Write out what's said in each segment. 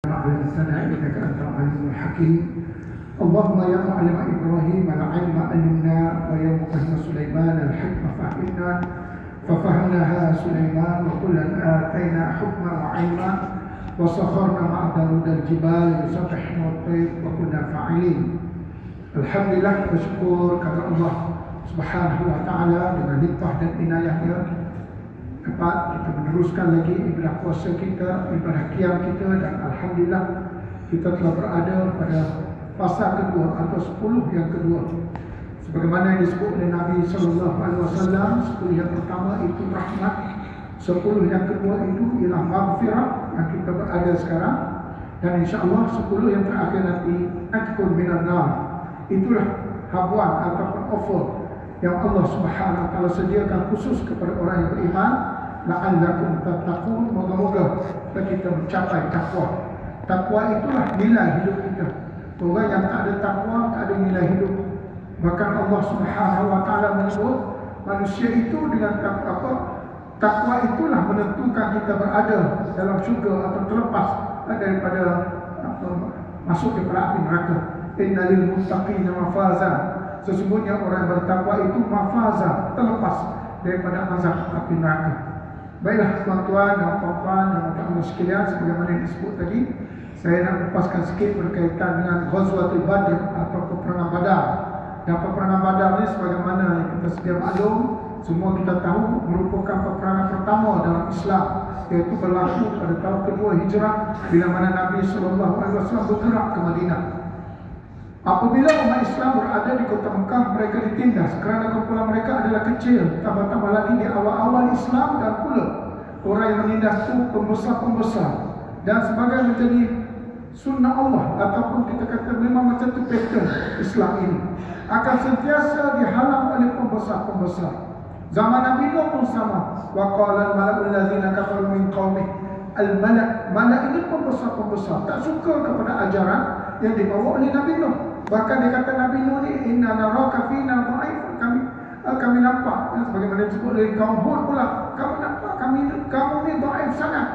إنك أنت العليم الحكيم. اللهم يا معلم إبراهيم العلم علمنا، ويا مفهم سليمان الحكمة فهمنا، ففهمناها سليمان وكلا آتينا حكما وعلما، وسخرنا مع داود الجبال يسبحن والطير وكنا فاعلين. Alhamdulillah, bersyukur kepada Allah Subhanahu wa taala dengan limpah dan inayahnya dapat kita meneruskan lagi ibadah puasa kita, ibadah qiyam kita, dan alhamdulillah kita telah berada pada fasa kedua atau 10 yang kedua. Sebagaimana yang disebut oleh Nabi sallallahu alaihi wasallam, 10 yang pertama itu rahmat, 10 yang kedua itu ialah maghfirah yang kita berada sekarang, dan insya-Allah 10 yang terakhir nanti atqun minan nar. Itulah habuan ataupun offer yang Allah Subhanahu wa taala sediakan khusus kepada orang yang beriman, la'allakum tattaqun. Moga-moga kita mencapai takwa. Takwa itulah nilai hidup kita. Orang yang tak ada takwa tak ada nilai hidup. Bahkan Allah Subhanahu wa taala menyebut manusia itu dengan takwa itulah menentukan kita berada dalam syurga atau terlepas daripada masuk ke api neraka. Innalil muttaqina mafaza. Sesungguhnya orang yang bertakwa itu mafaza, terlepas daripada azab api neraka. Baiklah tuan-tuan dan puan-puan dan tuan-tuan sekalian, sebagaimana yang disebut tadi, saya nak lepaskan sikit berkaitan dengan Ghazwatul Badr atau peperangan Badar. Dan peperangan Badar ni sebagaimana yang kita sedia maklum, semua kita tahu merupakan peperangan pertama dalam Islam, iaitu berlaku pada tahun kedua Hijrah bila mana Nabi sallallahu alaihi wasallam bergerak ke Madinah. Apabila umat Islam berada di kota Mekah, mereka ditindas kerana kumpulan mereka adalah kecil. Tambah-tambah lagi di awal-awal Islam, dan pula orang yang menindas itu pembesar-pembesar. Dan sebagai menjadi sunnah Allah, ataupun kita kata memang macam itu pattern Islam ini, akan sentiasa dihalang oleh pembesar-pembesar. Zaman Nabi Nuh pun sama. Wa qala al-mala'ul ladzina kafaru min qaumih. Al-mala' ini pembesar-pembesar tak suka kepada ajaran yang dibawa oleh Nabi Nuh. Bahkan dia kata Nabi Nuh ni, inna naraka fina dha'if, kami nampak, sebagaimana disebut oleh kaum Hud pula, kamu nampak kamu ni dha'if sangat.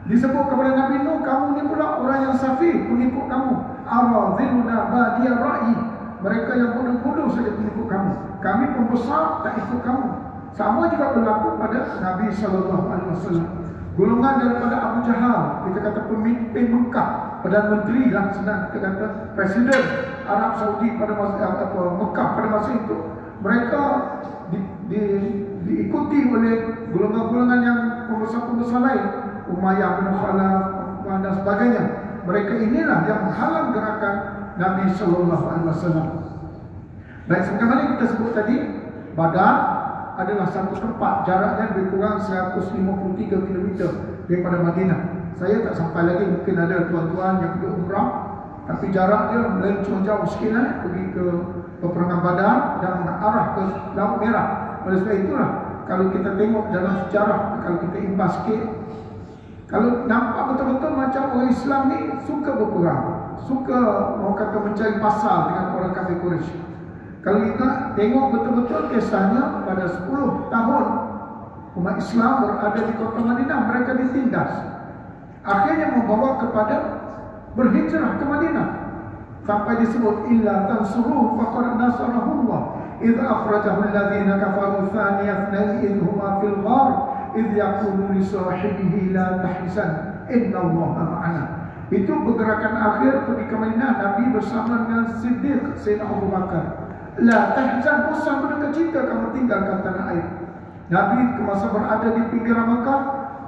Disebut kepada Nabi Nuh, kamu ni pula orang yang safih, pengikut kamu. Aradhiluna badiyar ra'i, mereka yang bodoh-bodoh saja pengikut kamu. Kami pembesar tak ikut kamu. Sama juga berlaku pada Nabi sallallahu alaihi wasallam. Golongan daripada Abu Jahal, kita kata pemimpin Mekah, Perdana Menteri lah senang kita kata, Presiden Arab Saudi pada masa Mekah pada masa itu, mereka diikuti oleh golongan-golongan yang pembesar-pembesar lain, Umayyah bin Khalaf dan sebagainya. Mereka inilah yang menghalang gerakan Nabi sallallahu alaihi wasallam. Baik, sebagaimana kita sebut tadi, Badar adalah satu tempat, jaraknya lebih kurang 153 km daripada Madinah. Saya tak sampai lagi, mungkin ada tuan-tuan yang pergi umrah, tapi jarak dia melencong jauh sikit pergi ke peperangan Badar dan mengarah ke Laut Merah. Oleh sebab itulah, kalau kita tengok dalam sejarah, kalau kita imbas sikit, kalau nampak betul-betul macam orang Islam ni suka berperang, suka orang kata mencari pasal dengan orang kafir Quraisy. Kalau kita tengok betul-betul kisahnya, pada 10 tahun umat Islam berada di kota Madinah, mereka ditindas. Akhirnya membawa kepada berhijrah ke Madinah. Sampai disebut, illa tansuruhu faqad nasarahullah idh akhrajahu alladhina kafaru thaniya ithnaini idh huma fil ghar idh yaqulu li sahibihi la tahzan innallaha ma'ana. Itu pergerakan akhir pergi ke Madinah, Nabi bersama dengan Siddiq, Sayyidina Abu Bakar. La tahzan, usah berduka cita kamu tinggalkan tanah air. Nabi masa berada di pinggiran Mekah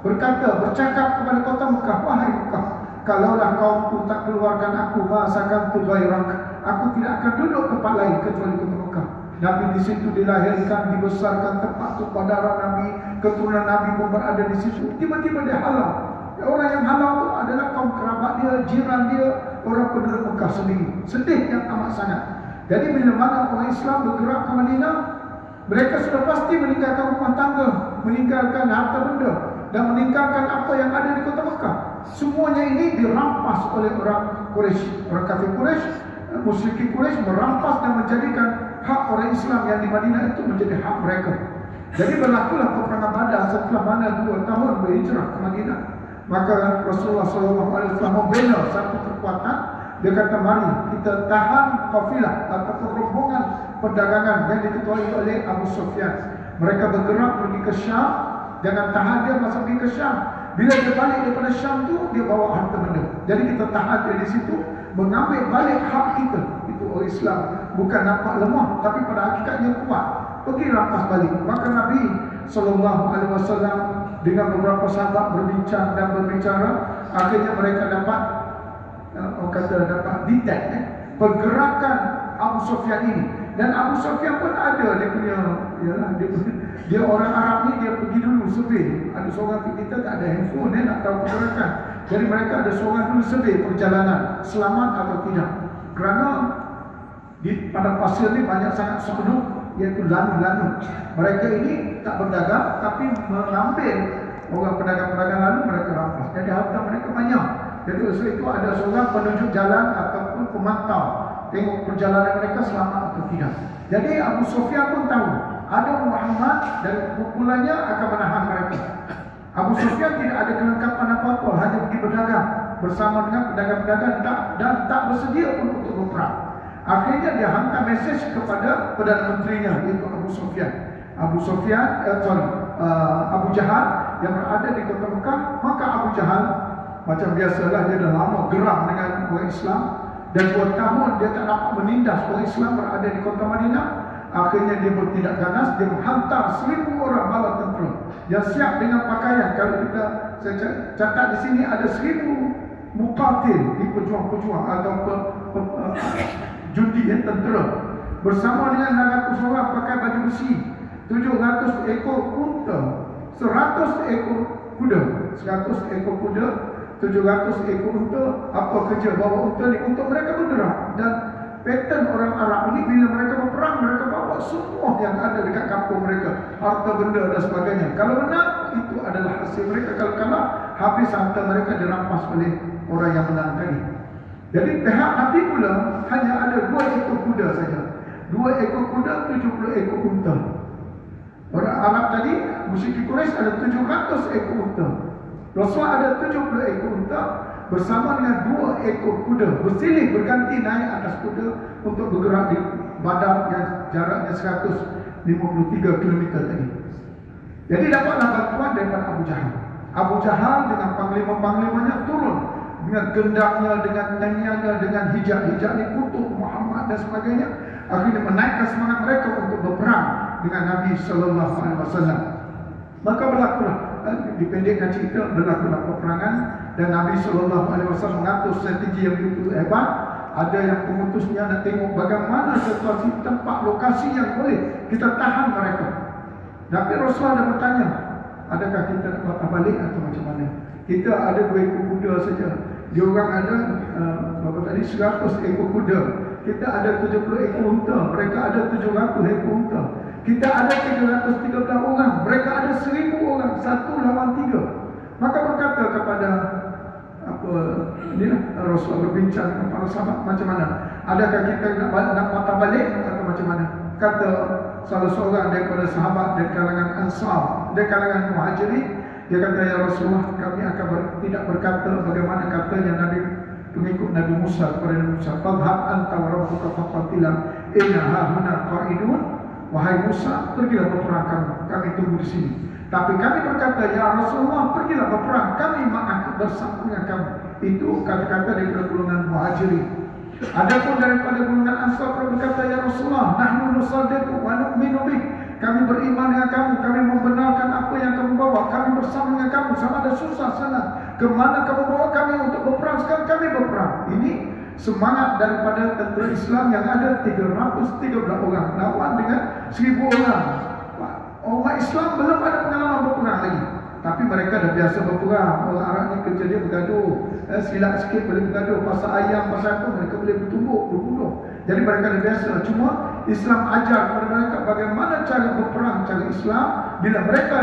bercakap kepada kota Mekah, wahai Mekah, kalaulah kaumku tak keluarkan aku, masakan tu ghairak, aku tidak akan duduk tempat lain kecuali kota Mekah. Nabi di situ dilahirkan, dibesarkan, tempat tumpah darah Nabi, keturunan Nabi pun berada di situ. Tiba-tiba dia halau. Orang yang halau itu adalah kaum kerabat dia, jiran dia, orang penduduk Mekah sendiri. Sedih yang amat sangat. Jadi bila mana orang Islam bergerak ke Madinah, mereka sudah pasti meninggalkan rumah tangga, meninggalkan harta benda, dan meninggalkan apa yang ada di kota Mekah. Semuanya ini dirampas oleh orang Quraisy, orang kafir Quraisy, musyrikin Quraisy merampas dan menjadikan hak orang Islam yang di Madinah itu menjadi hak mereka. Jadi berlakulah peperangan Badar setelah mana 2 tahun berhijrah ke Madinah. Maka Rasulullah SAW membina satu kekuatan. Dia kata, mari kita tahan kafilah ataupun rombongan perdagangan yang diketuai oleh Abu Sufyan. Mereka bergerak pergi ke Syam. Jangan tahan dia masa pergi ke Syam. Bila dia balik daripada Syam tu, dia bawa harta benda. Jadi kita tahan dia di situ, mengambil balik hak kita. Itu orang Islam. Bukan nampak lemah, tapi pada hakikatnya kuat. Pergi rampas balik. Maka Nabi SAW dengan beberapa sahabat berbincang dan berbicara. Akhirnya mereka dapat dapat detect pergerakan Abu Sufyan ini. Dan Abu Sufyan pun ada dia punya, dia orang Arab ni, dia pergi dulu survey. Ada seorang kita tak ada handphone nak tahu pergerakan. Jadi mereka ada seorang dulu survey perjalanan, selamat atau tidak. Kerana di pada pasir ni banyak sangat sukun, iaitu lanu-lanu. Mereka ini tak berdagang tapi mengambil orang pedagang-pedagang lalu, mereka rampas. Jadi harta mereka banyak. Jadi sebab itu ada seorang penunjuk jalan ataupun pemantau, tengok perjalanan mereka selamat atau tidak. Jadi Abu Sufyan pun tahu ada Muhammad dan pukulannya akan menahan mereka. Abu Sufyan tidak ada kelengkapan apa-apa, hanya pergi berdagang bersama dengan pedagang-pedagang dan tak bersedia pun untuk berperang. Akhirnya dia hantar mesej kepada Perdana Menterinya, iaitu Abu Sufyan. Abu Jahal yang berada di kota Mekah. Maka Abu Jahal, macam biasalah, dia dah lama geram dengan orang Islam. Dan 2 tahun dia tak dapat menindas orang Islam berada di kota Madinah. Akhirnya dia bertindak ganas. Dia menghantar 1000 orang bala tentera yang siap dengan pakaian. Kalau saya catat di sini ada 1000 muqatil, di pejuang-pejuang atau judi tentera, bersama dengan 600 orang pakai baju besi, 700 ekor unta, 100 ekor kuda, 100 ekor kuda, 700 ekor unta. Apa kerja bawa unta ni? Untuk mereka bergerak. Dan pattern orang Arab ni, bila mereka berperang, mereka bawa semua yang ada dekat kampung mereka, harta benda dan sebagainya. Kalau menang, itu adalah hasil mereka. Kalau kalah, habis harta mereka dirampas oleh orang yang menang tadi. Jadi pihak Nabi pula hanya ada 2 ekor kuda saja. 2 ekor kuda, 70 ekor unta. Orang Arab tadi, musyrik Quraisy ada 700 ekor unta. Rasulullah ada 70 ekor unta bersama dengan 2 ekor kuda, bersilih berganti naik atas kuda untuk bergerak di badan yang jaraknya 153 km tadi. Jadi dapatlah bantuan daripada Abu Jahal. Abu Jahal dengan panglima-panglimanya turun dengan gendangnya, dengan nyanyiannya, dengan hijab-hijab ni, kutuk Muhammad dan sebagainya. Akhirnya menaikkan semangat mereka untuk berperang dengan Nabi SAW. Maka berlakulah, dipendekkan cerita, berlakulah peperangan. Dan Nabi SAW mengatur strategi yang begitu hebat. Ada yang pengutusnya nak tengok bagaimana situasi tempat lokasi yang boleh kita tahan mereka. Tapi Rasulullah ada bertanya, adakah kita nak patah balik atau macam mana? Kita ada 2 ekor kuda saja. Dia orang ada 100 ekor kuda. Kita ada 70 ekor unta. Mereka ada 700 ekor unta. Kita ada 313 orang. Mereka ada 1000 orang. 1 lawan 3. Maka berkata kepada Rasulullah berbincang dengan para sahabat, macam mana? Adakah kita nak patah balik atau macam mana? Kata salah seorang daripada sahabat dari kalangan Ansar, dari kalangan Muhajirin, dia kata, ya Rasulullah, kami akan tidak berkata bagaimana katanya Nabi, pengikut Nabi Musa kepada Nabi Musa, fadhhab anta wa rabbuka faqatila inna hahuna qa'idun. Wahai Musa, pergilah berperang kamu, kami tunggu di sini. Tapi kami berkata, ya Rasulullah, pergilah berperang, kami bersama dengan kamu. Itu kata-kata daripada golongan Muhajirin. Adapun daripada golongan Ansar berkata, ya Rasulullah, nahnu nusaddiqu wa nu'minu bik. Kami beriman dengan kamu, kami membenarkan apa yang kamu bawa, kami bersama dengan kamu, sama ada susah senang. Kemana kamu bawa kami untuk berperang, sekarang kami berperang. Ini semangat daripada tentera Islam yang ada 313 orang lawan dengan 1000 orang. Orang Islam belum ada pengalaman berperang lagi, tapi mereka dah biasa berperang. Orang Arab ni kerja dia bergaduh, silap sikit boleh bergaduh, pasal ayam, pasal apa, mereka boleh bertumbuk, berbunuh. Jadi mereka dah biasa. Cuma Islam ajar kepada mereka bagaimana cara berperang cara Islam bila mereka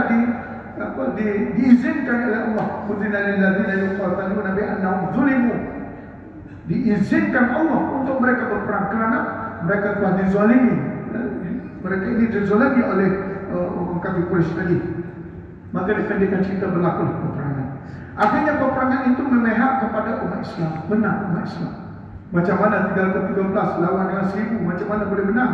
diizinkan oleh Allah. Udzina lil ladzina yuqataluna bi annahum zulimu. Diizinkan Allah untuk mereka berperang kerana mereka telah dizalimi. Mereka ini dizalimi oleh orang kafir Quraisy tadi. Maka dipendekkan cerita berlaku peperangan. Akhirnya peperangan itu memihak kepada umat Islam. Menang umat Islam. Macam mana 313 lawan dengan 1000, macam mana boleh menang?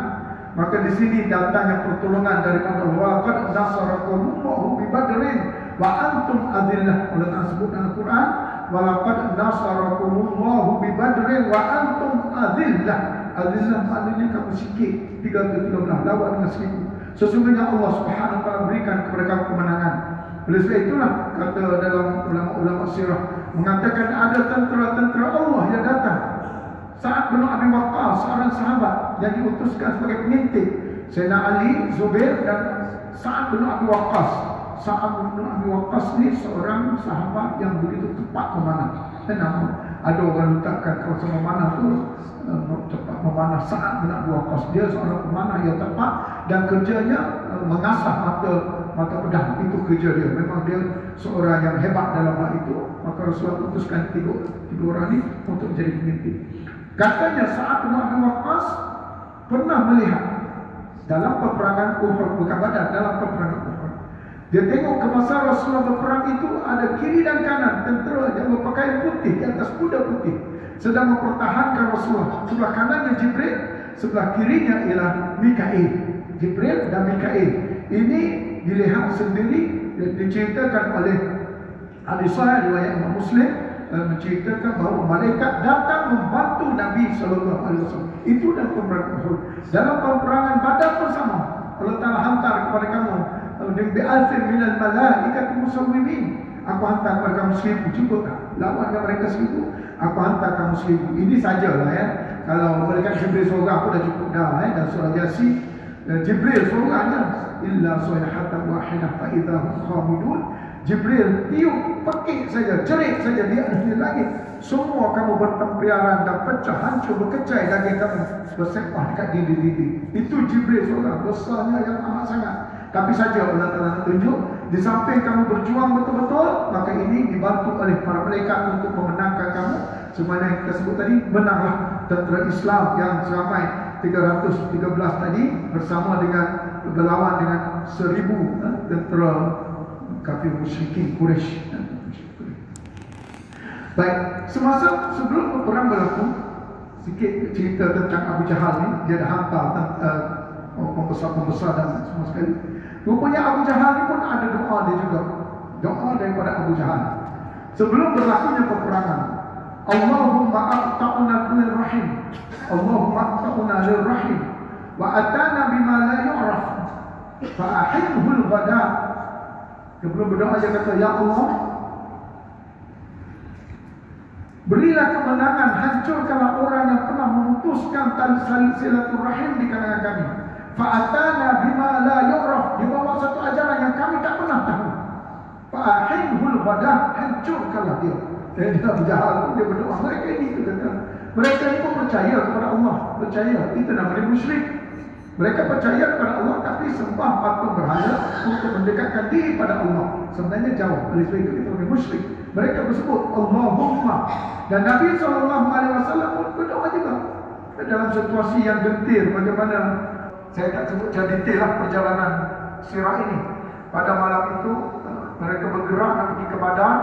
Maka di sini datangnya pertolongan daripada Allah. Qad nasarakumullahu bi Badrin wa antum adillah. Allah Ta'ala sebut dalam Quran, wa laqad nasarakumullahu bi Badrin wa antum adillah. Adillah maknanya kamu sikit, 313 lawan dengan 1000. Sesungguhnya Allah Subhanahu wa taala berikan kepada kamu kemenangan. Oleh sebab itulah kata dalam ulama-ulama sirah mengatakan ada tentera-tentera Allah yang datang. Sa'ad bin Abi Waqqas, seorang sahabat yang diutuskan sebagai pengintip. Sayyidina Ali, Zubair dan Sa'ad bin Abi Waqqas. Sa'ad bin Abi Waqqas ni seorang sahabat yang begitu tepat memanah. Kenapa? Ada orang letakkan kawasan memanah tu tepat memanah Sa'ad bin Abi Waqqas. Dia seorang pemanah yang tepat dan kerjanya mengasah mata pedang. Itu kerja dia. Memang dia seorang yang hebat dalam hal itu. Maka Rasulullah utuskan tiga orang ni untuk menjadi pemimpin. Katanya Sa'ad bin Abi Waqqas pernah melihat dalam peperangan Uhud, bukan Badar, dalam peperangan Uhud. Dia tengok ke masa Rasulullah berperang itu ada kiri dan kanan tentera yang berpakaian putih di atas kuda putih sedang mempertahankan Rasulullah. Sebelah kanannya Jibril, sebelah kirinya ialah Mikail. Jibril dan Mikail. Ini dilihat sendiri, diceritakan oleh hadis sahih riwayat Imam Muslim, menceritakan bahawa malaikat datang membantu Nabi sallallahu alaihi wasallam. Itu dalam peperangan Uhud. Dalam peperangan Badar pun sama. Allah Taala hantar kepada kamu bi'alfin minal malaikati musawwimin. Aku hantar kepada kamu 1000. Cukup tak? Lawan dengan mereka 1000, aku hantar kamu 1000. Ini sajalah ya. Kalau malaikat Jibril seorang pun dah cukup dah ya. Dan surah Yasin Jibril seorang aja. Illa sayhatan wahidah fa idahum khamidun. Jibril tiup pekik saja, cerit saja di langit. Semua kamu bertempiaran dan pecah, hancur, berkecai daging kamu bersepah dekat dinding-dinding. Itu Jibril seorang, besarnya yang amat sangat. Tapi saja Allah Ta'ala tunjuk, di samping kamu berjuang betul-betul, maka ini dibantu oleh para malaikat untuk memenangkan kamu. Semana yang kita sebut tadi, menanglah tentera Islam yang seramai 313 tadi bersama dengan berlawan dengan 1000 tentera kafir musyrikin Quraisy. Baik, semasa sebelum perang berlaku, sikit cerita tentang Abu Jahal ni. Dia dah hantar pembesar-pembesar dan semua sekali. Rupanya Abu Jahal ni pun ada doa dia juga. Doa daripada Abu Jahal sebelum berlakunya peperangan. Allahumma aqta'na bil rahim. Allahumma aqta'na lir rahim wa atana bima la yu'raf fa ahilhu al-ghada. Sebelum berdoa dia kata, ya Allah, berilah kemenangan, hancurkanlah orang yang pernah memutuskan tali silaturahim di kalangan kami. Fa'atana bima la yu'raf, dibawa satu ajaran yang kami tak pernah tahu. Fa'ahilhul ghadah, hancurkanlah dia. Dia berjahal, dia berdoa. Mereka ini itu kata. Mereka ini pun percaya kepada Allah, percaya. Itu namanya musyrik. Mereka percaya kepada Allah tapi sembah patung berhala untuk mendekatkan diri pada Allah. Sebenarnya jauh. Oleh sebab itu kita boleh musyrik. Mereka bersebut Allahumma. Dan Nabi SAW pun berdoa juga dalam situasi yang gentir. Bagaimana, saya tak sebut secara detail lah perjalanan sirah ini. Pada malam itu mereka bergerak nak pergi ke Badar.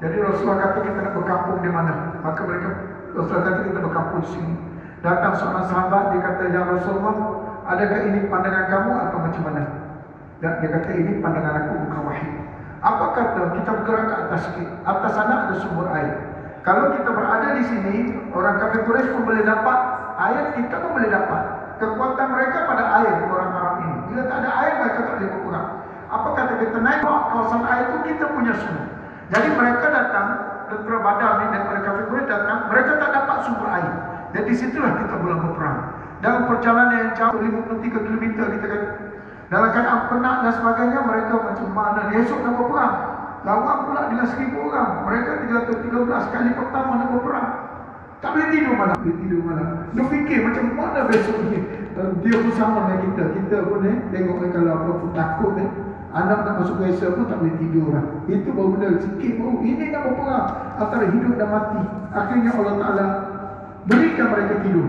Jadi Rasulullah kata kita nak berkampung di mana. Maka Rasulullah kata kita berkampung di sini. Datang seorang sahabat, dia kata, ya Rasulullah, adakah ini pandangan kamu atau macam mana? Dan dia kata, ini pandangan aku, bukan wahyu. Apa kata kita bergerak ke atas sikit? Atas sana ada sumber air. Kalau kita berada di sini, orang kafir Quraisy pun boleh dapat air, kita pun boleh dapat. Kekuatan mereka pada air, orang Arab ini. Bila tak ada air, mereka tak boleh berperang. Apa kata kita naik kawasan air itu, kita punya semua. Jadi mereka datang, tentera Badar ni dan mereka kafir Quraisy datang, mereka tak dapat sumber air. Dan di situlah kita mula berperang. Dalam perjalanan yang jauh 53 km kita kata, dalam keadaan penat dan sebagainya, mereka macam mana esok nak berperang. Lawan pula dengan 1000 orang. Mereka 313 kali pertama nak berperang. Tak boleh tidur malam. Dia fikir macam mana besok ni. Dia pun sama dengan kita. Kita pun tengok kalau apa pun takut anak nak masuk Malaysia pun tak boleh tidur lah. Itu baru benda sikit baru. Ini nak berperang antara hidup dan mati. Akhirnya Allah Ta'ala berikan mereka tidur.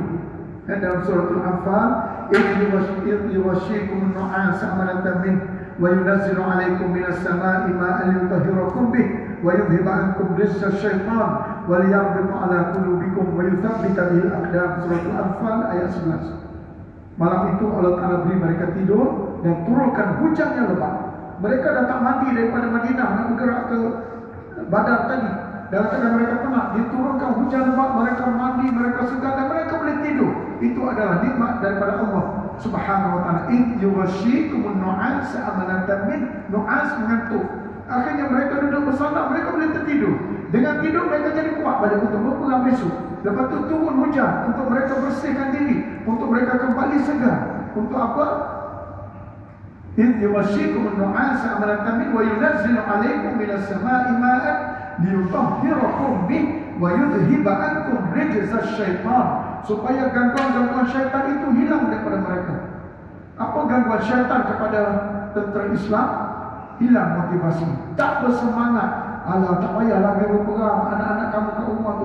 Dalam surah Al-Anfal, idh yughashshikum an-nu'asa amanatan min wa yunazzilu 'alaykum minas sama'i ma'an liyutahhirakum bih wa yudhiba ankum rizza syaitan wa liyarbita ala qulubikum wa yuthabbita bihil aqdam. Surah Al-Anfal ayat 11. Malam itu Allah Ta'ala beri mereka tidur dan turunkan hujan yang lebat. Mereka datang mandi daripada Madinah nak bergerak ke Badar tadi. Dan ketika mereka penat, diturunkan hujan lebat, mereka mandi, mereka segar dan mereka boleh tidur. Itu adalah nikmat daripada Allah Subhanahu wa ta'ala. In yughashikumun nu'as amanatan min, nu'as mengantuk. Akhirnya mereka duduk bersandar, mereka boleh tertidur. Dengan tidur mereka jadi kuat balik untuk berperang besok. Lepas itu turun hujan untuk mereka bersihkan diri, untuk mereka kembali segar. Untuk apa? In yughashikumun nu'as amanatan min wa yunazzilu 'alaikum minas sama'i ma'an liyutahhirakum bih wa yudhhiba ankum rijza syaitan, supaya gangguan-gangguan syaitan itu hilang daripada mereka. Apa gangguan syaitan kepada tentera Islam? Hilang motivasi, tak bersemangat. Alah, tak payahlah berperang, anak-anak kamu kat rumah tu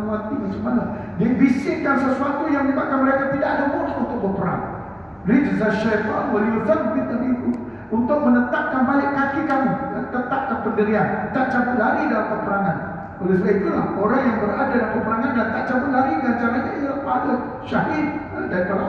mati macam mana. Dia bisikkan sesuatu yang menyebabkan mereka tidak ada mood untuk berperang. Rijza syaitan wa yuthabbita bikum, untuk menetapkan balik kaki kamu, tetapkan pendirian, tak cabut lari dalam peperangan. Oleh sebab itulah orang yang berada dalam peperangan dan tak cabut lari, dan caranya ialah pada syahid daripada